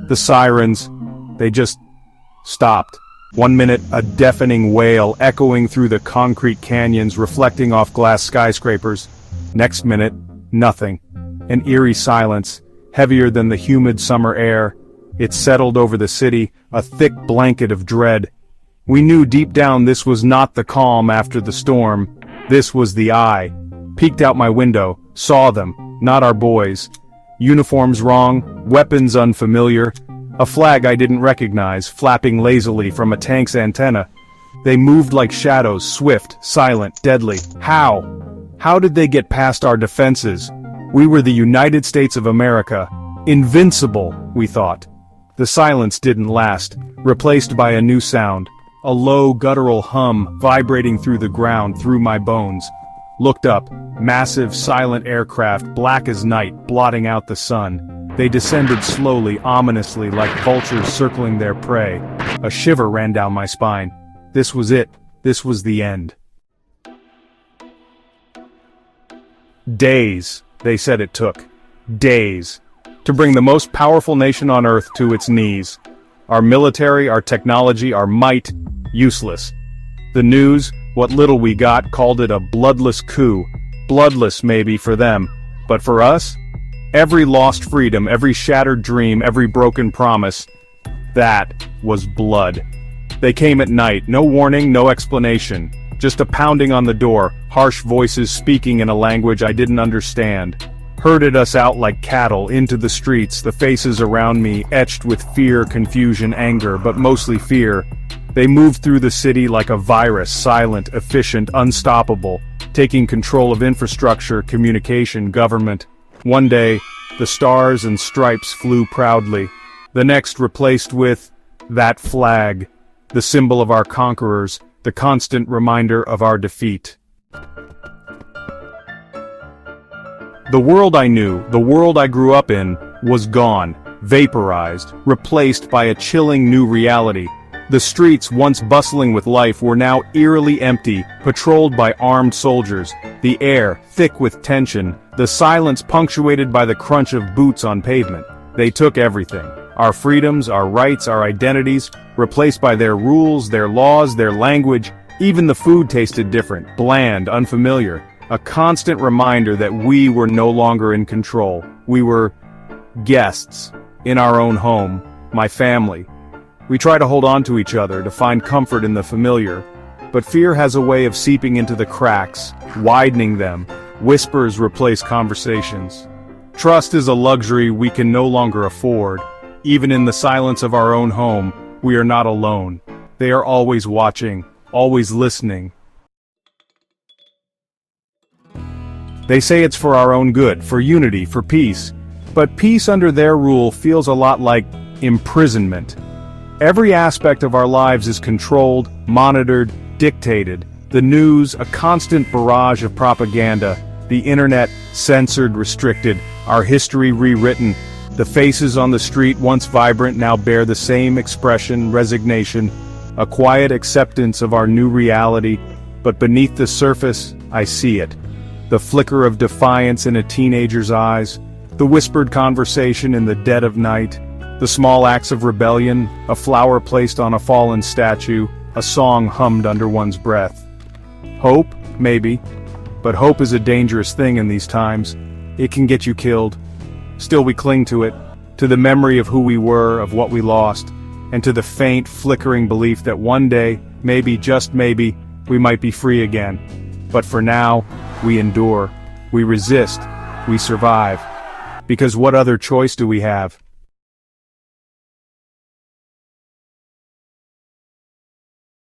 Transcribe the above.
The sirens, they just stopped. 1 minute, a deafening wail echoing through the concrete canyons reflecting off glass skyscrapers. Next minute, nothing. An eerie silence, heavier than the humid summer air. It settled over the city, a thick blanket of dread. We knew deep down this was not the calm after the storm. This was the eye. Peeked out my window, saw them, not our boys. Uniforms wrong, weapons unfamiliar. A flag I didn't recognize, flapping lazily from a tank's antenna. They moved like shadows, swift, silent, deadly. How? How did they get past our defenses? We were the United States of America. Invincible, we thought. The silence didn't last, replaced by a new sound. A low, guttural hum vibrating through the ground, through my bones. Looked up, massive, silent aircraft, black as night, blotting out the sun. They descended slowly, ominously, like vultures circling their prey. A shiver ran down my spine. This was it. This was the end. Days, they said it took. Days. To bring the most powerful nation on Earth to its knees. Our military, our technology, our might, useless. The news, what little we got, called it a bloodless coup. Bloodless, maybe, for them. But for us? Every lost freedom, every shattered dream, every broken promise, that was blood. They came at night, no warning, no explanation. Just a pounding on the door, harsh voices speaking in a language I didn't understand. Herded us out like cattle into the streets, the faces around me etched with fear, confusion, anger, but mostly fear. They moved through the city like a virus, silent, efficient, unstoppable, taking control of infrastructure, communication, government. One day, the stars and stripes flew proudly. The next replaced with that flag, the symbol of our conquerors, the constant reminder of our defeat. The world I knew, the world I grew up in, was gone, vaporized, replaced by a chilling new reality. The streets, once bustling with life, were now eerily empty, patrolled by armed soldiers. The air, thick with tension, the silence punctuated by the crunch of boots on pavement. They took everything. Our freedoms, our rights, our identities, replaced by their rules, their laws, their language. Even the food tasted different, bland, unfamiliar. A constant reminder that we were no longer in control. We were guests in our own home, my family. We try to hold on to each other, to find comfort in the familiar, but fear has a way of seeping into the cracks, widening them. Whispers replace conversations. Trust is a luxury we can no longer afford. Even in the silence of our own home, we are not alone. They are always watching, always listening. They say it's for our own good, for unity, for peace. But peace under their rule feels a lot like imprisonment. Every aspect of our lives is controlled, monitored, dictated. The news, a constant barrage of propaganda. The internet, censored, restricted. Our history rewritten. The faces on the street, once vibrant, now bear the same expression, resignation. A quiet acceptance of our new reality. But beneath the surface, I see it. The flicker of defiance in a teenager's eyes. The whispered conversation in the dead of night. The small acts of rebellion, a flower placed on a fallen statue, a song hummed under one's breath. Hope, maybe, but hope is a dangerous thing in these times. It can get you killed. Still we cling to it, to the memory of who we were, of what we lost, and to the faint, flickering belief that one day, maybe, just maybe, we might be free again. But for now, we endure, we resist, we survive. Because what other choice do we have?